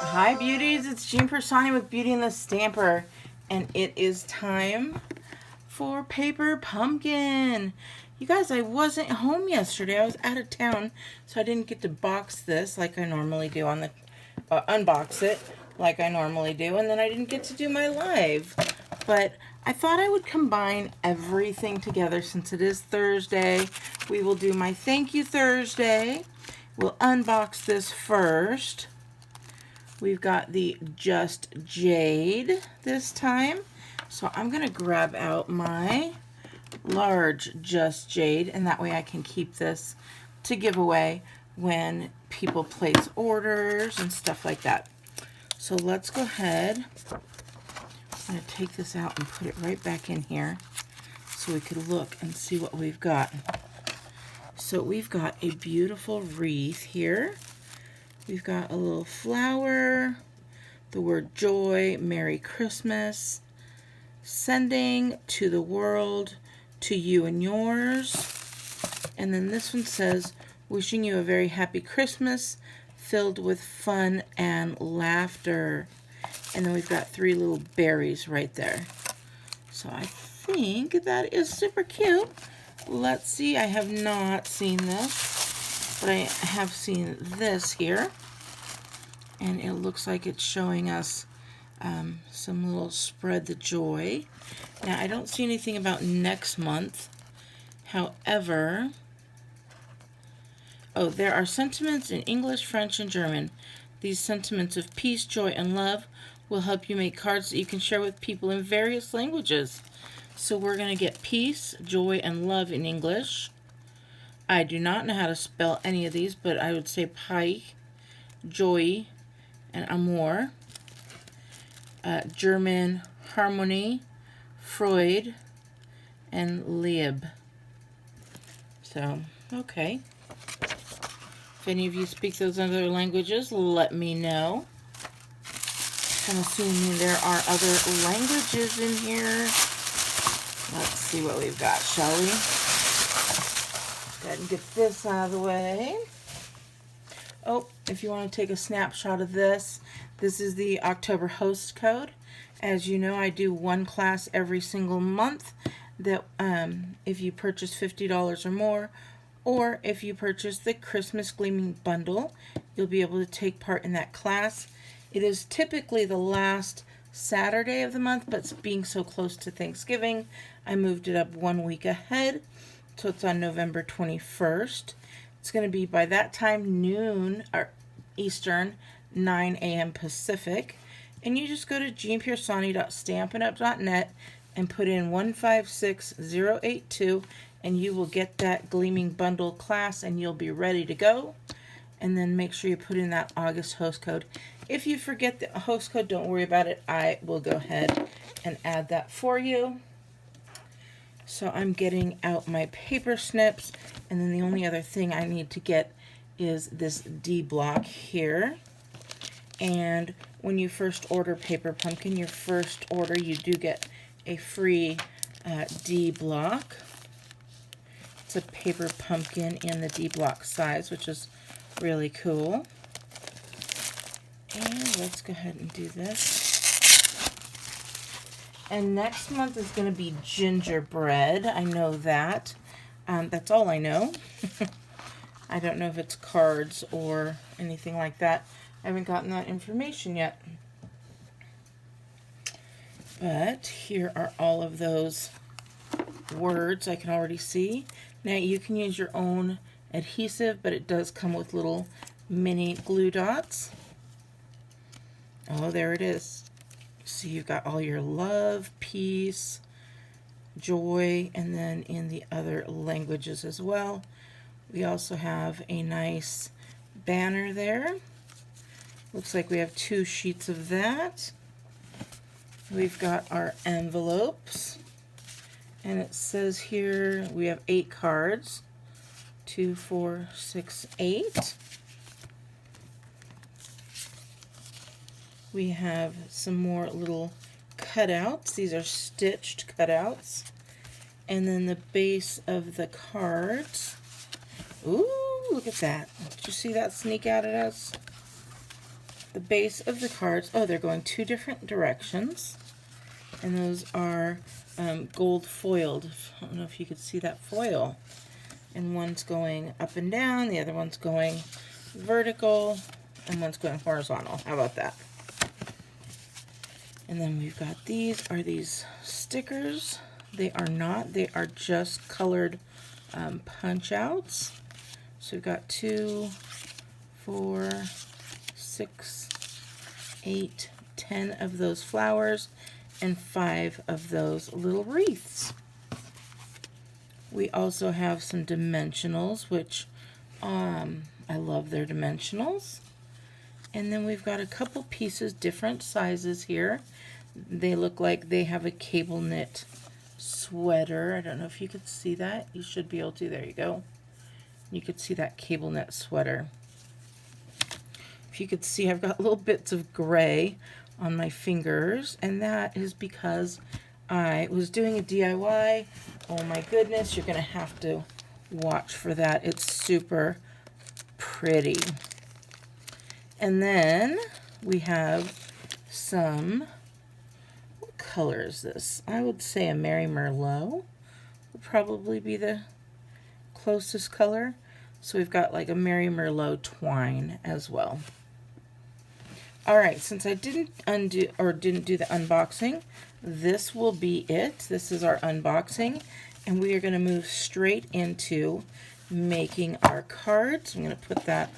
Hi beauties, it's Jean Piersanti with Beauty and the Stamper, and it is time for Paper Pumpkin. You guys, I wasn't home yesterday. I was out of town, so I didn't get to box this like I normally do on the unbox it like I normally do, and then I didn't get to do my live. But I thought I would combine everything together since it is Thursday. We will do my Thank You Thursday. We'll unbox this first. We've got the Just Jade this time. So I'm going to grab out my large Just Jade, and that way I can keep this to give away when people place orders and stuff like that. So let's go ahead. I'm going to take this out and put it right back in here so we can look and see what we've got. So we've got a beautiful wreath here. We've got a little flower, the word joy, Merry Christmas, sending to the world, to you and yours. And then this one says, wishing you a very happy Christmas filled with fun and laughter. And then we've got 3 little berries right there. So I think that is super cute. Let's see, I have not seen this, but I have seen this here. And it looks like it's showing us some little spread the joy. Now, I don't see anything about next month. However, oh, there are sentiments in English, French, and German. These sentiments of peace, joy, and love will help you make cards that you can share with people in various languages. So we're going to get peace, joy, and love in English. I do not know how to spell any of these, but I would say pike, joy, and amour. German, harmony, Freud, and Liebe. So, okay. If any of you speak those other languages, let me know. I'm assuming there are other languages in here. Let's see what we've got, shall we? Go ahead and get this out of the way. Oh, if you want to take a snapshot of this, this is the October host code. As you know, I do one class every single month that if you purchase $50 or more, or if you purchase the Christmas Gleaming Bundle, you'll be able to take part in that class. It is typically the last Saturday of the month, but being so close to Thanksgiving, I moved it up 1 week ahead, so it's on November 21st. It's going to be by that time noon or Eastern, 9 a.m. Pacific, and you just go to jeanpiersanti.stampinup.net and put in 156082, and you will get that Gleaming Bundle class, and you'll be ready to go. And then make sure you put in that August host code. If you forget the host code, don't worry about it. I will go ahead and add that for you. So I'm getting out my paper snips, and then the only other thing I need to get is this D block here. And when you first order Paper Pumpkin, your first order, you do get a free D block. It's a Paper Pumpkin in the D block size, which is really cool. And let's go ahead and do this. And next month is going to be gingerbread. I know that. That's all I know. I don't know if it's cards or anything like that. I haven't gotten that information yet. But here are all of those words I can already see. Now you can use your own adhesive, but it does come with little mini glue dots. Oh, there it is. So you've got all your love, peace, joy, and then in the other languages as well. We also have a nice banner there. Looks like we have 2 sheets of that. We've got our envelopes, and it says here we have 8 cards. 2, 4, 6, 8. We have some more little cutouts. These are stitched cutouts. And then the base of the cards. Ooh, look at that. Did you see that sneak out at us? the base of the cards, oh, they're going two different directions. And those are gold foiled. I don't know if you could see that foil. And one's going up and down, the other one's going vertical, and one's going horizontal. How about that? And then we've got these stickers. They are not, they are just colored punch outs. So we've got 2, 4, 6, 8, 10 of those flowers and 5 of those little wreaths. We also have some dimensionals, which I love their dimensionals. And then we've got a couple pieces, different sizes here. They look like they have a cable knit sweater. I don't know if you could see that. You should be able to. There you go. You could see that cable knit sweater. If you could see, I've got little bits of gray on my fingers, and that is because I was doing a DIY. Oh my goodness, you're going to have to watch for that. It's super pretty. And then we have some, what color is this? I would say a Mary Merlot would probably be the closest color. So we've got like a Mary Merlot twine as well. All right, since I didn't do the unboxing, this will be it. This is our unboxing, and we are going to move straight into making our cards. I'm going to put that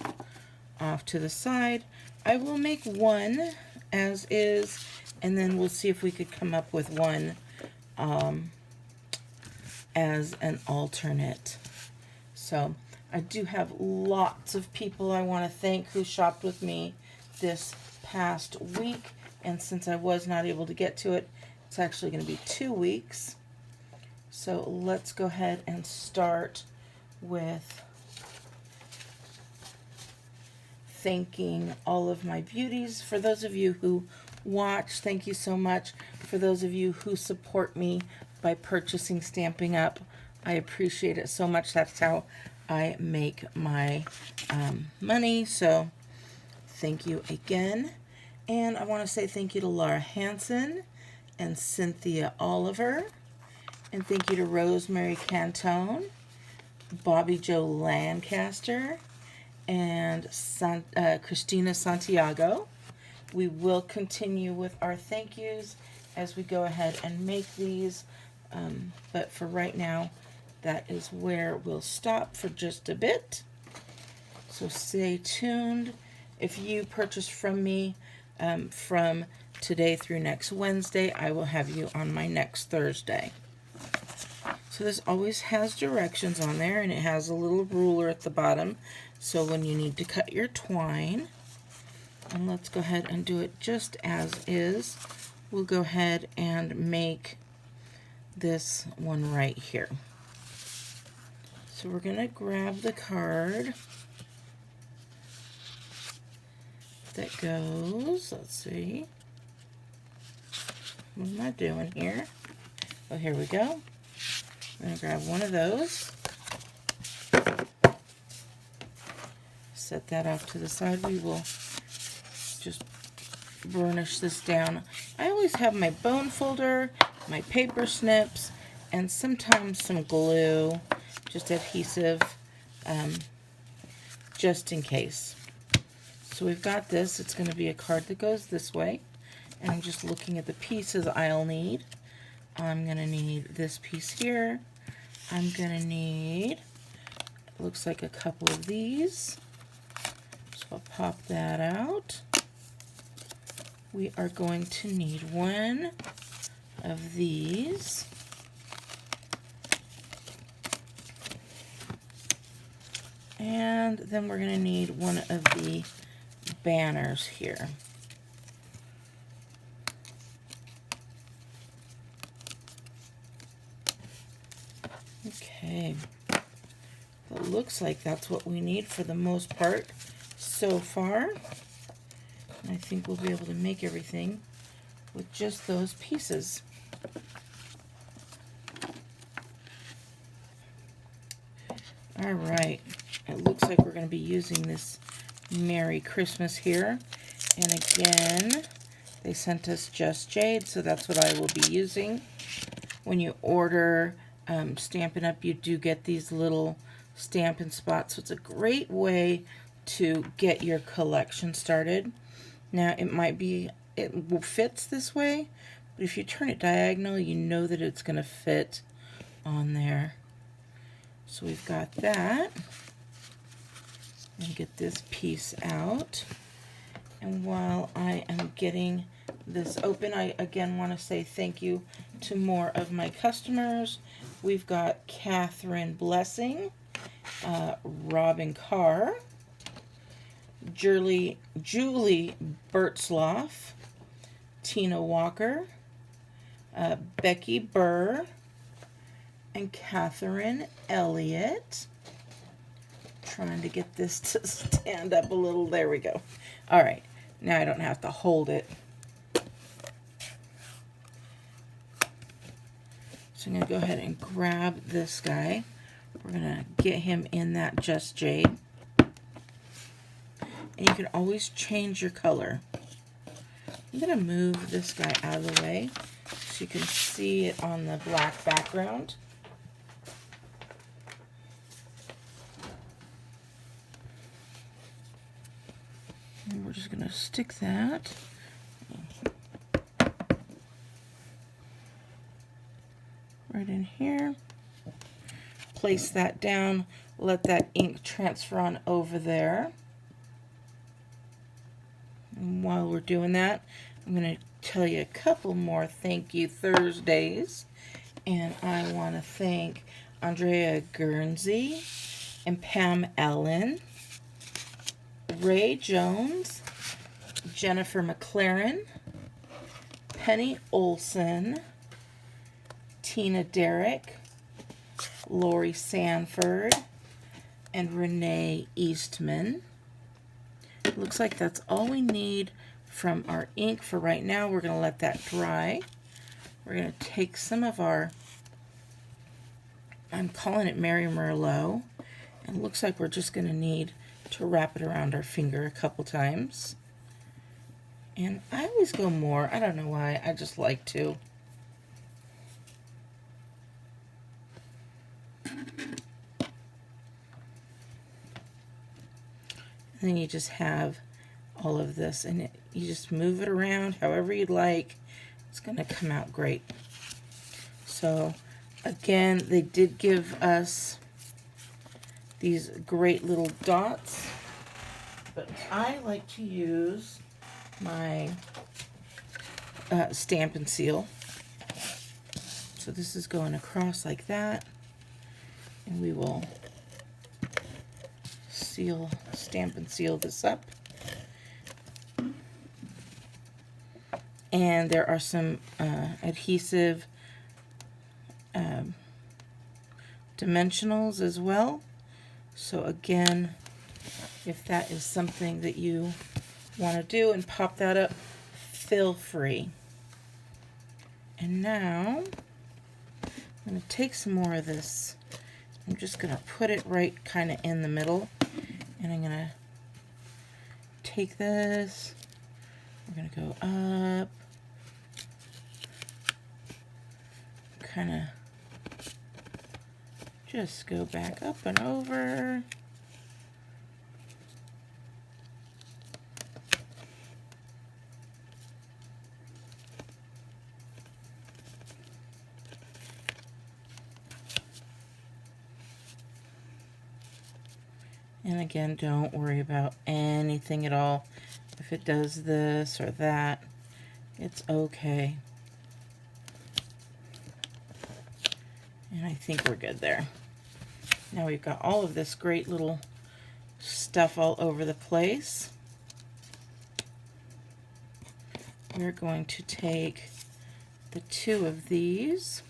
off to the side. I will make one as is, and then we'll see if we could come up with one as an alternate. So I do have lots of people I want to thank who shopped with me this past week, and since I was not able to get to it, it's actually going to be 2 weeks. So let's go ahead and start with thanking all of my beauties. For those of you who watch, thank you so much. For those of you who support me by purchasing Stampin' Up, I appreciate it so much. That's how I make my money. So thank you again. And I want to say thank you to Laura Hansen and Cynthia Oliver. And thank you to Rosemary Cantone, Bobby Joe Lancaster, and Christina Santiago. We will continue with our thank yous as we go ahead and make these. But for right now, that is where we'll stop for just a bit. So stay tuned. If you purchase from me from today through next Wednesday, I will have you on my next Thursday. So this always has directions on there, and it has a little ruler at the bottom. So when you need to cut your twine, and let's go ahead and do it just as is. We'll go ahead and make this one right here. So we're going to grab the card that goes, let's see, what am I doing here? Oh, here we go. I'm going to grab one of those, set that off to the side. We will just burnish this down. I always have my bone folder, my paper snips, and sometimes some glue, just adhesive, just in case. So we've got this. It's going to be a card that goes this way. And I'm just looking at the pieces I'll need. I'm going to need this piece here. I'm going to need, it looks like a couple of these. So I'll pop that out. We are going to need one of these. And then we're going to need one of the banners here. Okay, it looks like that's what we need for the most part so far. And I think we'll be able to make everything with just those pieces. All right, it looks like we're going to be using this Merry Christmas here. And again, they sent us Just Jade, so that's what I will be using. When you order Stampin' Up, you do get these little Stampin' Spots, so it's a great way to get your collection started. Now, it fits this way, but if you turn it diagonal, you know that it's going to fit on there. So we've got that. And get this piece out. And while I am getting this open, I again want to say thank you to more of my customers. We've got Catherine Blessing, Robin Carr, Julie Bertzloff, Tina Walker, Becky Burr, and Catherine Elliott. Trying to get this to stand up a little. There we go. All right, now I don't have to hold it. So I'm going to go ahead and grab this guy. We're going to get him in that Just Jade. And you can always change your color. I'm going to move this guy out of the way so you can see it on the black background. And we're just going to stick that right in here. Place that down. Let that ink transfer on over there. And while we're doing that, I'm going to tell you a couple more Thank You Thursdays. And I want to thank Andrea Guernsey and Pam Ellen, Ray Jones, Jennifer McLaren, Penny Olson, Tina Derrick, Lori Sanford, and Renee Eastman. Looks like that's all we need from our ink for right now. We're going to let that dry. We're going to take some of our, I'm calling it Mary Merlot, and it looks like we're just going to need to wrap it around our finger a couple times. And I always go more. I don't know why. I just like to. And then you just have all of this, and you just move it around however you'd like. It's going to come out great. So again, they did give us these great little dots, but I like to use my Stampin' Seal. So this is going across like that, and we will Stampin' Seal this up. And there are some adhesive dimensionals as well. So again, if that is something that you want to do and pop that up, feel free. And now I'm going to take some more of this. I'm just going to put it right kind of in the middle. And I'm going to take this. We're going to go up. Kind of just go back up and over. And again, don't worry about anything at all. If it does this or that, it's okay. And I think we're good there. Now we've got all of this great little stuff all over the place. We're going to take the two of these,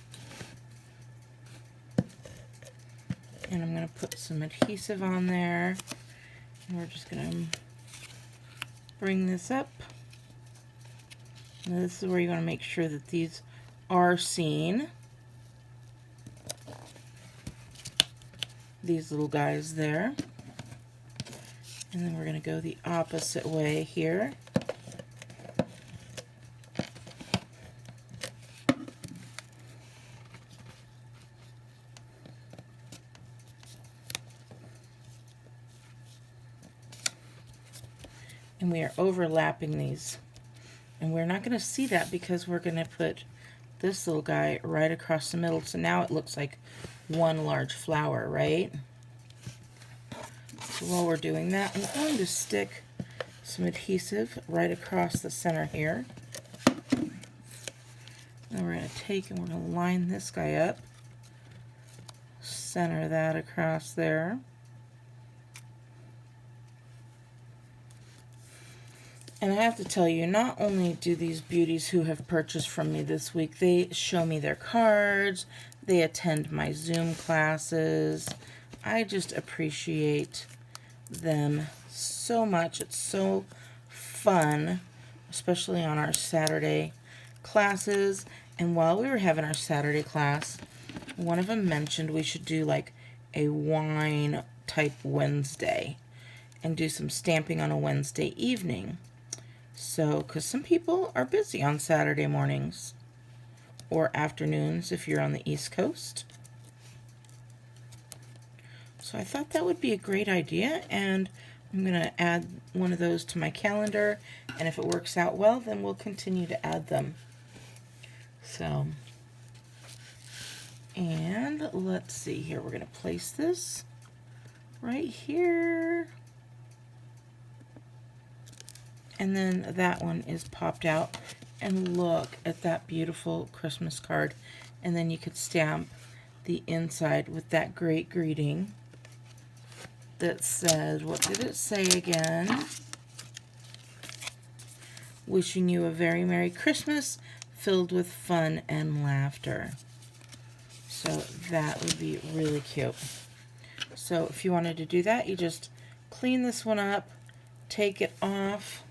and I'm going to put some adhesive on there, and we're just going to bring this up. Now this is where you want to make sure that these are seen. These little guys there. And then we're going to go the opposite way here. and we are overlapping these. And we're not going to see that because we're going to put this little guy right across the middle. So now it looks like one large flower, right? So while we're doing that, I'm going to stick some adhesive right across the center here. And we're going to take and we're going to line this guy up. Center that across there. And I have to tell you, not only do these beauties who have purchased from me this week, they show me their cards, they attend my Zoom classes. I just appreciate them so much. It's so fun, especially on our Saturday classes. And while we were having our Saturday class, one of them mentioned we should do like a wine type Wednesday and do some stamping on a Wednesday evening. So, because some people are busy on Saturday mornings or afternoons if you're on the East Coast. So I thought that would be a great idea, and I'm going to add one of those to my calendar, and if it works out well, then we'll continue to add them. So, and let's see here, we're going to place this right here. And then that one is popped out. And look at that beautiful Christmas card. And then you could stamp the inside with that great greeting that said, what did it say again? Wishing you a very Merry Christmas filled with fun and laughter. So that would be really cute. So if you wanted to do that, you just clean this one up, take it off,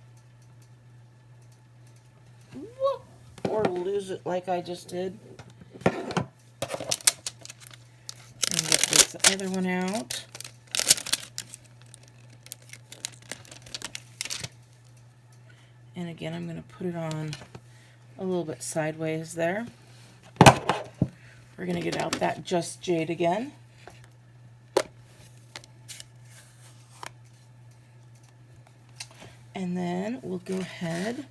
or lose it like I just did. And get this other one out. And again, I'm going to put it on a little bit sideways there. We're going to get out that Just Jade again. And then we'll go ahead,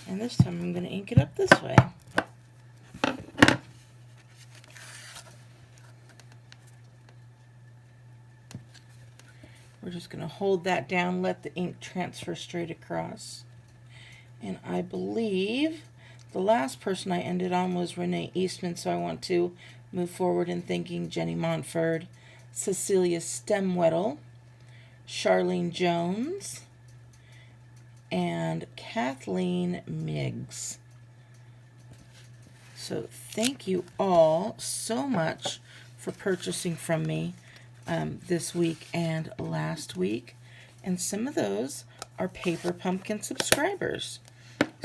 and this time I'm going to ink it up this way. We're just going to hold that down, let the ink transfer straight across. And I believe the last person I ended on was Renee Eastman, so I want to move forward in thanking Jenny Montford, Cecilia Stemwettle, Charlene Jones, and Kathleen Miggs. So thank you all so much for purchasing from me this week and last week. And some of those are Paper Pumpkin subscribers.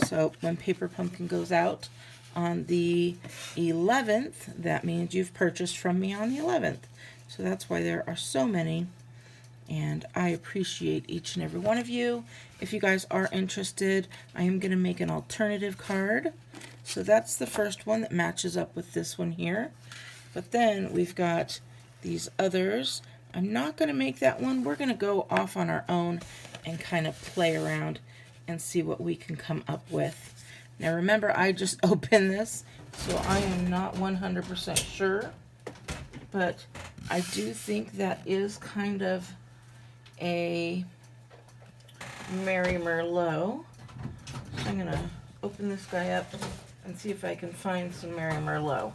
So when Paper Pumpkin goes out on the 11th, that means you've purchased from me on the 11th. So that's why there are so many. And I appreciate each and every one of you. If you guys are interested, I am going to make an alternative card. So that's the first one that matches up with this one here. But then we've got these others. I'm not going to make that one. We're going to go off on our own and kind of play around and see what we can come up with. Now remember, I just opened this, so I am not 100% sure. But I do think that is kind of a Mary Merlot. So I'm going to open this guy up and see if I can find some Mary Merlot.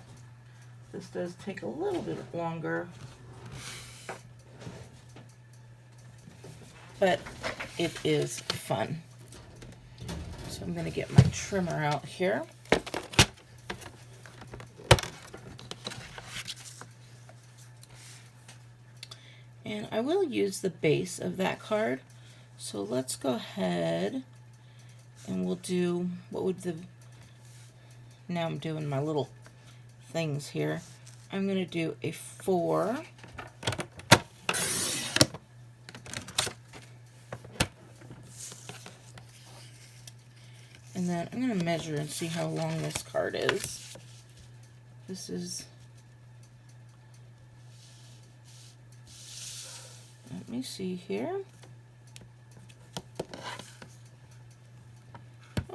This does take a little bit longer, but it is fun. So I'm going to get my trimmer out here. And I will use the base of that card. So let's go ahead and we'll do, what would the, now I'm doing my little things here. I'm going to do a 4. And then I'm going to measure and see how long this card is. This is, let me see here.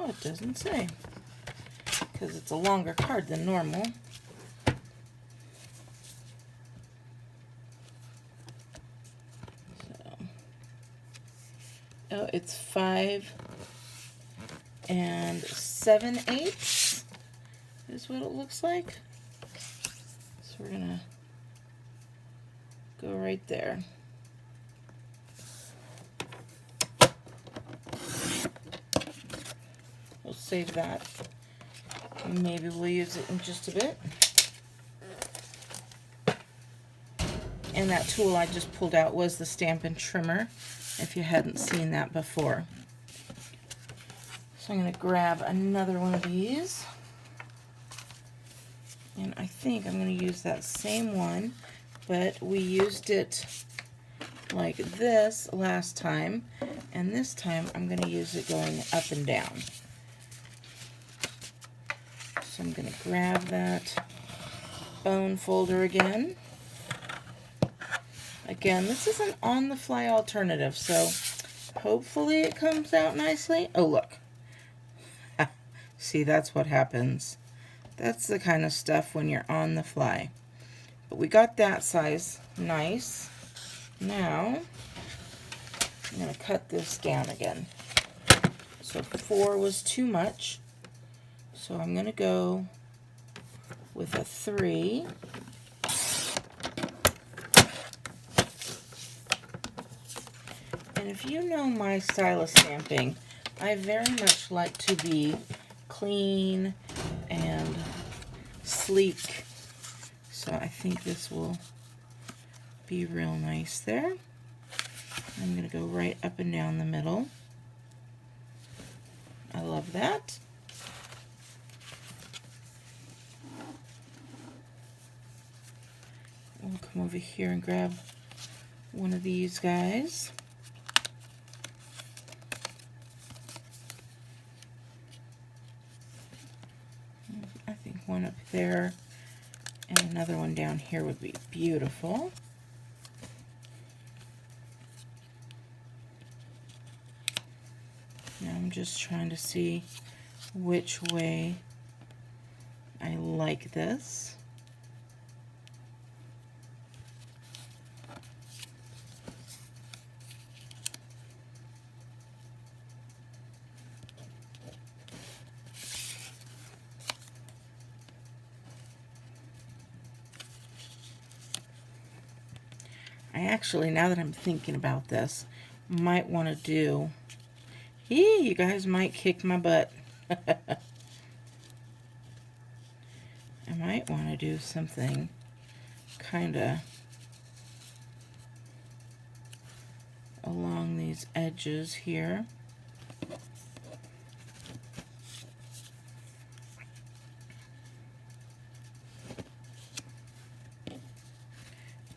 it doesn't say, because it's a longer card than normal. So, oh, it's 5 7/8 is what it looks like. So we're gonna go right there. We'll save that. Maybe we'll use it in just a bit. And that tool I just pulled out was the Stampin' Trimmer, if you hadn't seen that before. So I'm going to grab another one of these. And I think I'm going to use that same one, but we used it like this last time, and this time I'm going to use it going up and down. So I'm going to grab that bone folder again. Again, this is an on-the-fly alternative, so hopefully it comes out nicely. Oh, look. See, that's what happens. That's the kind of stuff when you're on the fly. But we got that size nice. Now, I'm going to cut this down again. So 4 was too much. So I'm going to go with a 3. And if you know my style of stamping, I very much like to be clean and sleek. So I think this will be real nice there. I'm going to go right up and down the middle. I love that. We'll come over here and grab one of these guys. I think one up there and another one down here would be beautiful. Now I'm just trying to see which way I like this. I actually, now that I'm thinking about this, might want to do, you guys might kick my butt. I might want to do something kind of along these edges here.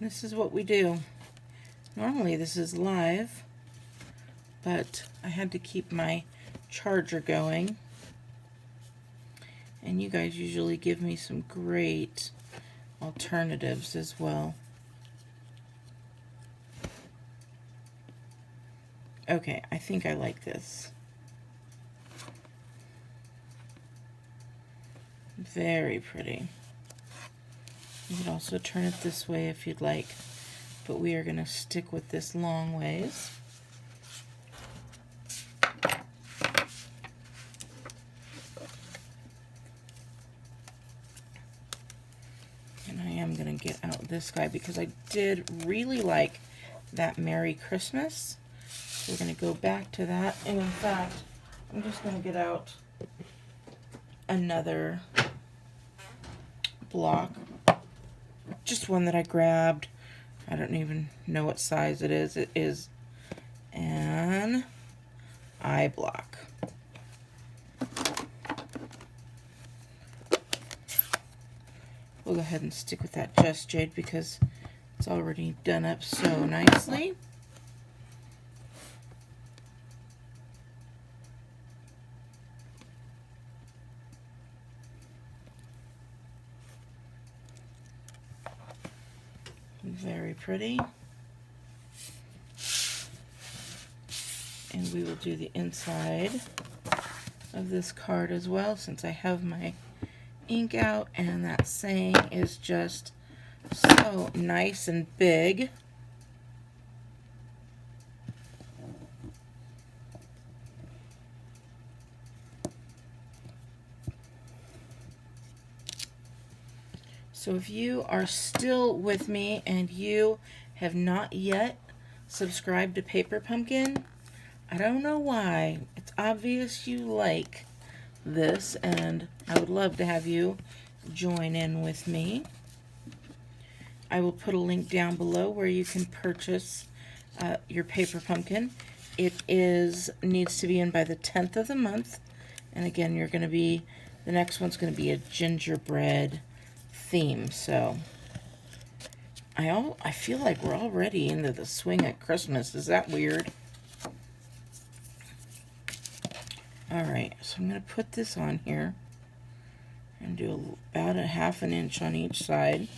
This is what we do. Normally this is live, but I had to keep my charger going. And you guys usually give me some great alternatives as well. Okay, I think I like this. Very pretty. You could also turn it this way if you'd like, but we are going to stick with this long ways. And I am going to get out this guy because I did really like that Merry Christmas. So we're going to go back to that, and in fact, I'm just going to get out another block. Just one that I grabbed. I don't even know what size it is. It is an I block. We'll go ahead and stick with that Just Jade because it's already done up so nicely. Very pretty. And we will do the inside of this card as well, since I have my ink out, and that saying is just so nice and big. So if you are still with me and you have not yet subscribed to Paper Pumpkin, I don't know why. It's obvious you like this, and I would love to have you join in with me. I will put a link down below where you can purchase your Paper Pumpkin. It needs to be in by the 10th of the month, and again, the next one's going to be a gingerbread theme. So I feel like we're already into the swing at Christmas. Is that weird? Alright, so I'm going to put this on here and do about a ½ inch on each side.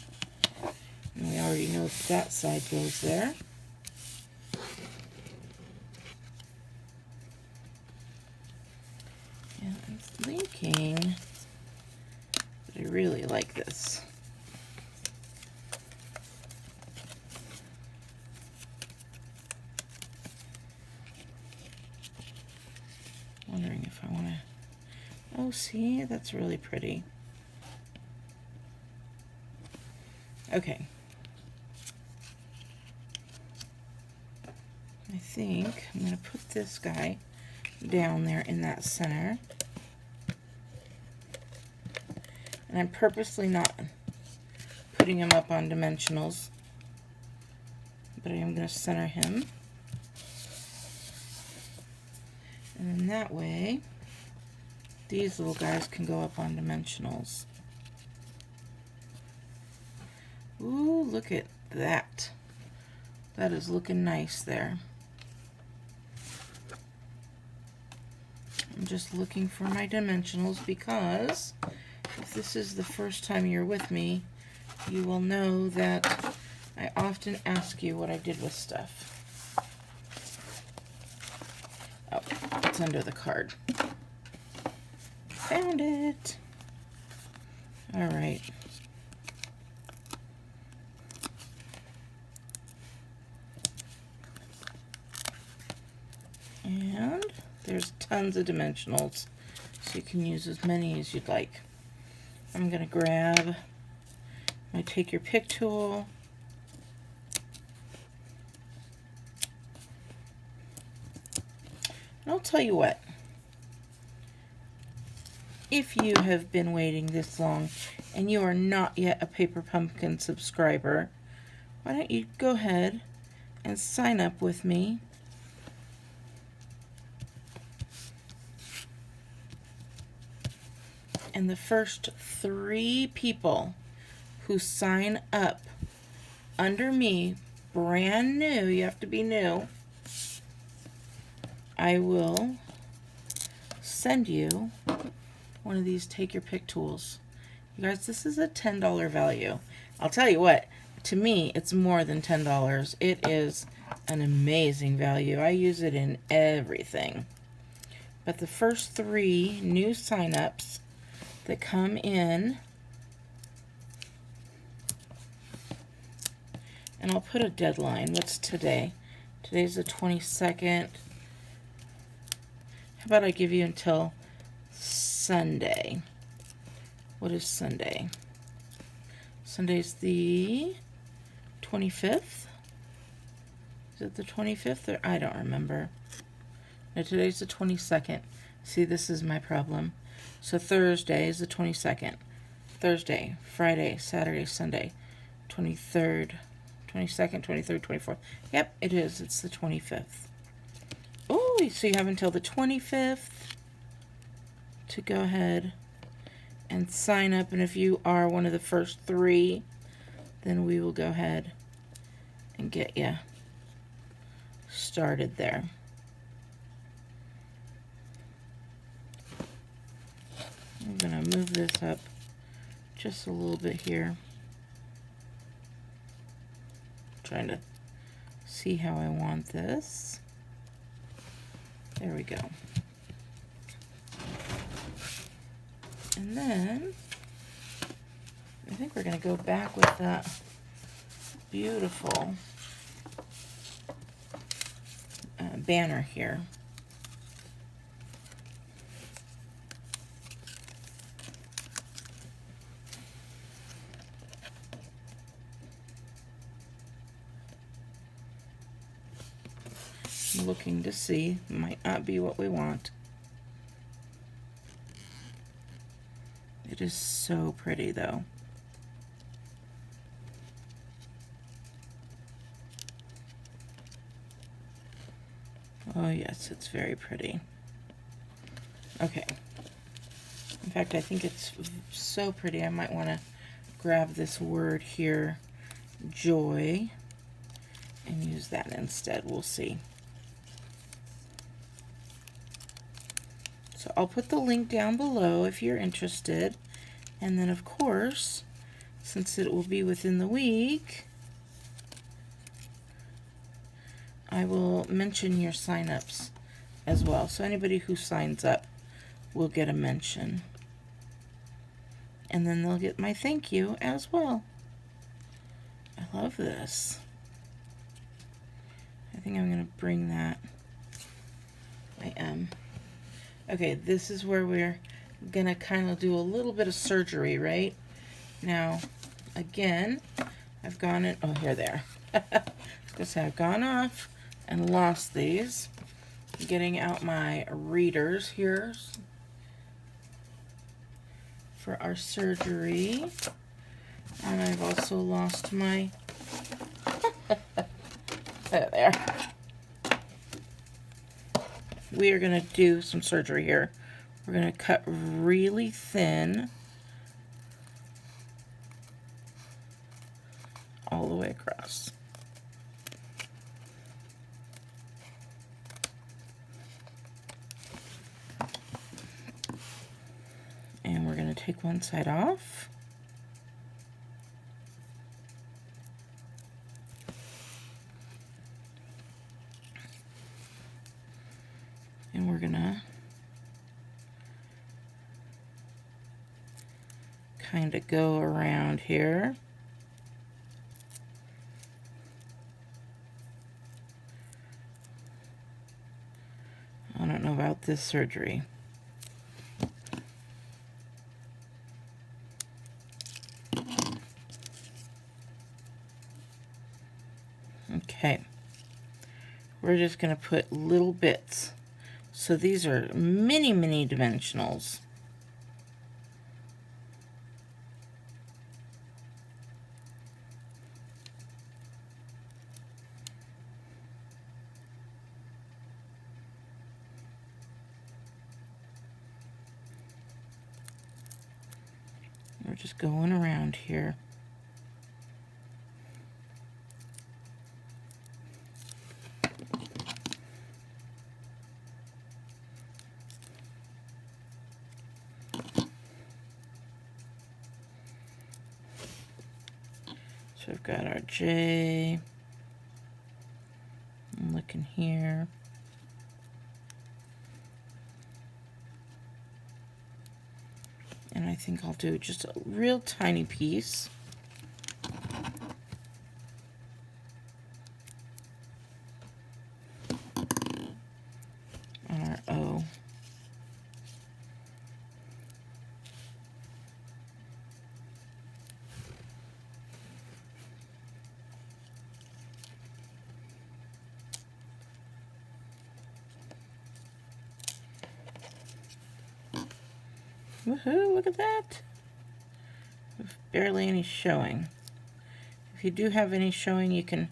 And we already know that side goes there. And I'm thinking that I really like this. Wondering if I want to... Oh, see? That's really pretty. Okay. I think I'm going to put this guy down there in that center. And I'm purposely not putting him up on dimensionals, but I am going to center him. And then that way, these little guys can go up on dimensionals. Ooh, look at that. That is looking nice there. I'm just looking for my dimensionals because if this is the first time you're with me, you will know that I often ask you what I did with stuff. Oh, it's under the card. Found it. All right. And there's tons of dimensionals, so you can use as many as you'd like. I'm going to grab my Take Your Pick tool. And I'll tell you what, if you have been waiting this long and you are not yet a Paper Pumpkin subscriber, why don't you go ahead and sign up with me. And the first 3 people who sign up under me, brand new, you have to be new, I will send you one of these Take Your Pick tools. You guys, this is a $10 value. I'll tell you what, to me, it's more than $10. It is an amazing value. I use it in everything. But the first 3 new signups that come in, and I'll put a deadline. What's today? Today's the 22nd. How about I give you until Sunday? What is Sunday? Sunday's the 25th? Is it the 25th? Or I don't remember. No, today's the 22nd. See, this is my problem. So Thursday is the 22nd. Thursday, Friday, Saturday, Sunday. 23rd, 22nd, 23rd, 24th. Yep, it is. It's the 25th. Oh, so you have until the 25th to go ahead and sign up. And if you are one of the first 3, then we will go ahead and get you started there. I'm going to move this up just a little bit here. Trying to see how I want this. There we go. And then I think we're going to go back with that beautiful banner here. Looking to see, might not be what we want. It is so pretty though. Oh yes, it's very pretty. Okay. In fact, I think it's so pretty I might want to grab this word here, joy, and use that instead. We'll see. So I'll put the link down below if you're interested. And then of course, since it will be within the week, I will mention your sign-ups as well. So anybody who signs up will get a mention. And then they'll get my thank you as well. I love this. I think I'm going to bring that. I am. Okay, this is where we're going to kind of do a little bit of surgery, right? Now, again, I've gone in, oh, here they are. I was going to say I've gone off and lost these. Getting out my readers here for our surgery. And I've also lost my, there. We are going to do some surgery here. We're going to cut really thin all the way across. And we're going to take one side off. And we're going to kind of go around here. I don't know about this surgery. Okay. We're just going to put little bits. So these are mini dimensionals. We're just going around here. So we've got our J. I'm looking here. And I think I'll do just a real tiny piece. On our O. Woohoo, look at that. There's barely any showing. If you do have any showing, you can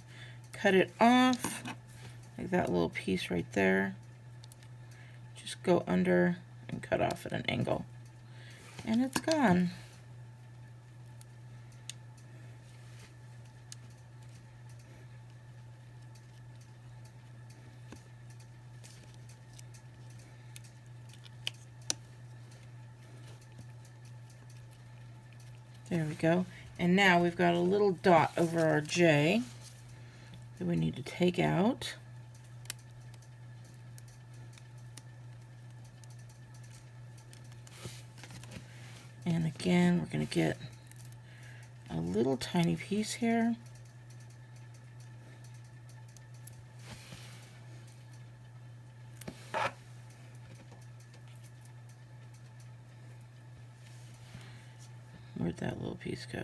cut it off, like that little piece right there. Just go under and cut off at an angle. And it's gone. There we go. And now we've got a little dot over our J that we need to take out. And again, we're going to get a little tiny piece here. Where'd that little piece go?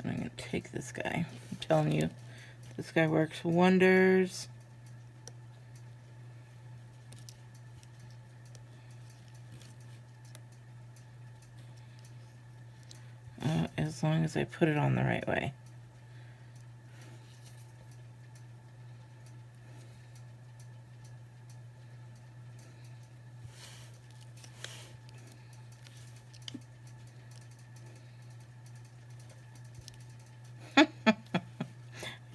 And I'm going to take this guy. I'm telling you, this guy works wonders. As long as I put it on the right way. I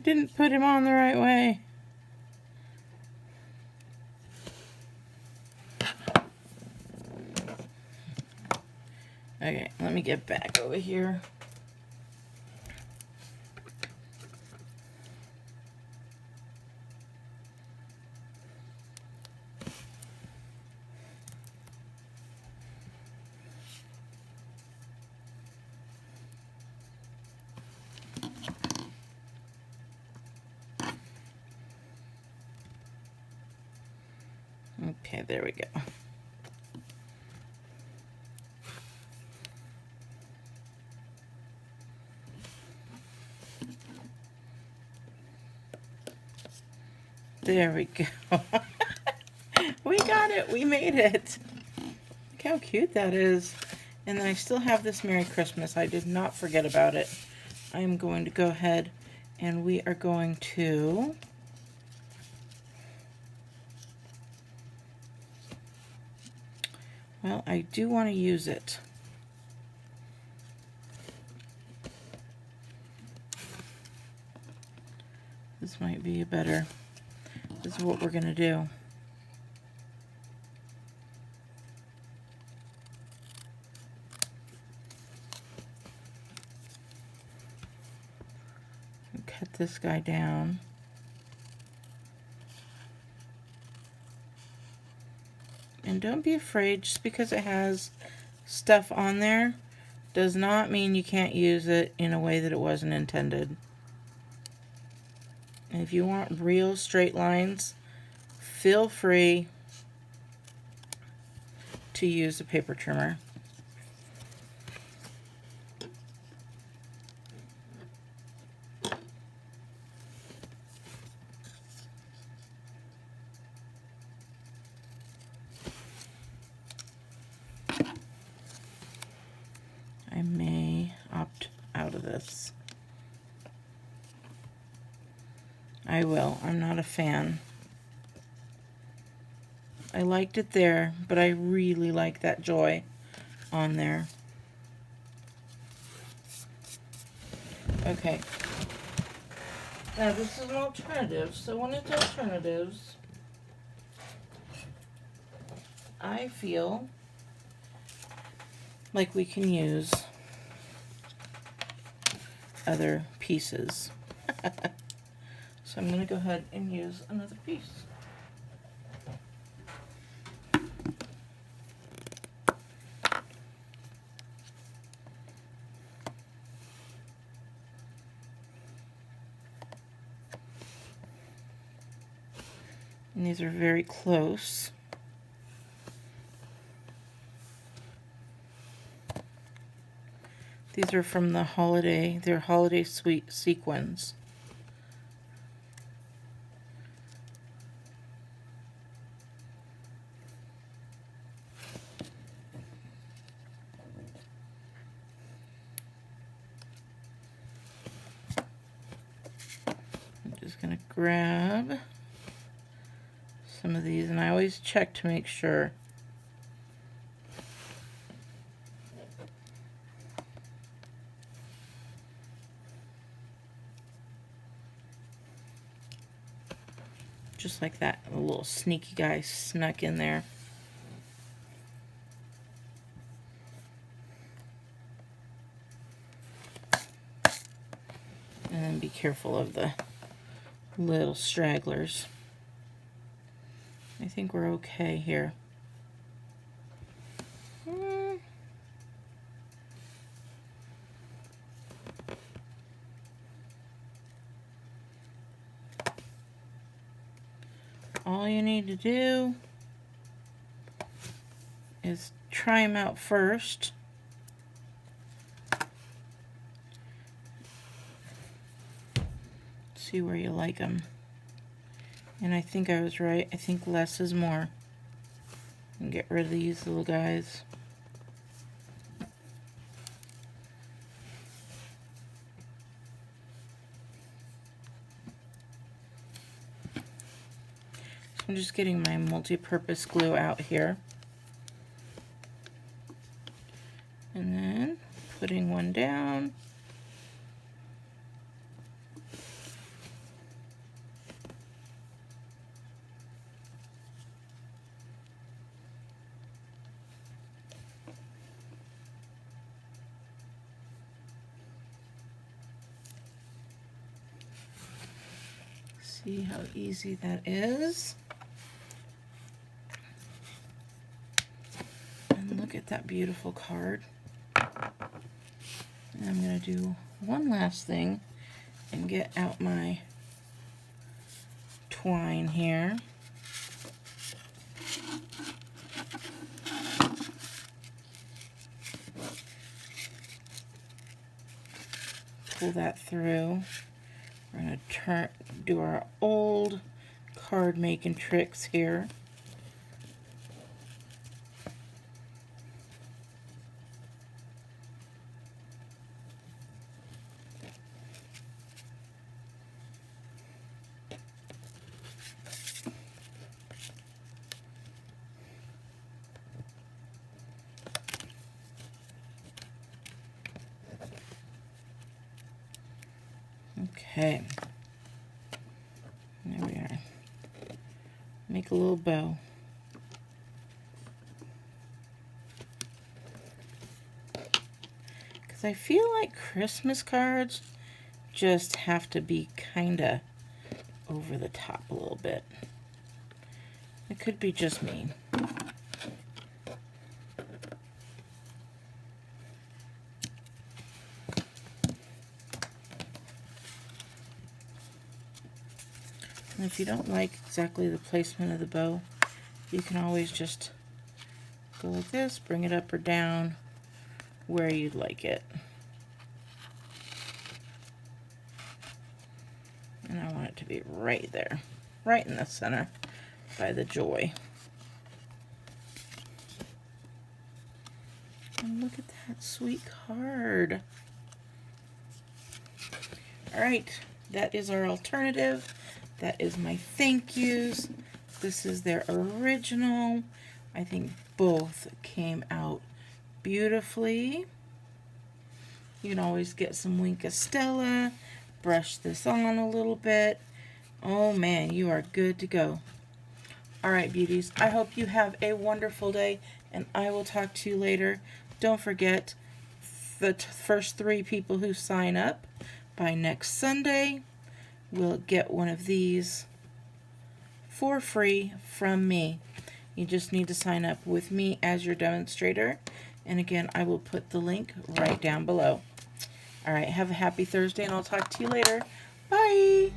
didn't put him on the right way. Okay, let me get back over here. Okay, there we go. There we go. We got it. We made it. Look how cute that is. And then I still have this Merry Christmas. I did not forget about it. I am going to go ahead and we are going to well, I do want to use it. This might be a better, this is what we're going to do. Cut this guy down. And don't be afraid, just because it has stuff on there does not mean you can't use it in a way that it wasn't intended. And if you want real straight lines, feel free to use a paper trimmer. I may opt out of this. I will. I'm not a fan. I liked it there, but I really like that joy on there. Okay. Now this is an alternative, so when it's alternatives, I feel like we can use other pieces. So I'm going to go ahead and use another piece. And these are very close. These are from the holiday, they're holiday sweet sequins. I'm just going to grab some of these, and I always check to make sure. Just like that, a little sneaky guy snuck in there. And then be careful of the little stragglers. I think we're okay here. All you need to do is try them out first. See where you like them. And I think I was right. I think less is more. And get rid of these little guys. So I'm just getting my multi-purpose glue out here. And then putting one down. See how easy that is. And look at that beautiful card. And I'm going to do one last thing and get out my twine here. Pull that through. We're going to do our old card making tricks here. Okay, there we are. Make a little bow. Because I feel like Christmas cards just have to be kind of over the top a little bit. It could be just me. And if you don't like exactly the placement of the bow, you can always just go like this, bring it up or down where you'd like it. And I want it to be right there, right in the center by the joy. And look at that sweet card. All right, that is our alternative. That is my thank yous. This is their original. I think both came out beautifully. You can always get some Wink Stella, brush this on a little bit. Oh man, you are good to go. All right, beauties, I hope you have a wonderful day, and I will talk to you later. Don't forget, the first 3 people who sign up by next Sunday will get one of these for free from me. You just need to sign up with me as your demonstrator. And again, I will put the link right down below. All right, have a happy Thursday, and I'll talk to you later. Bye.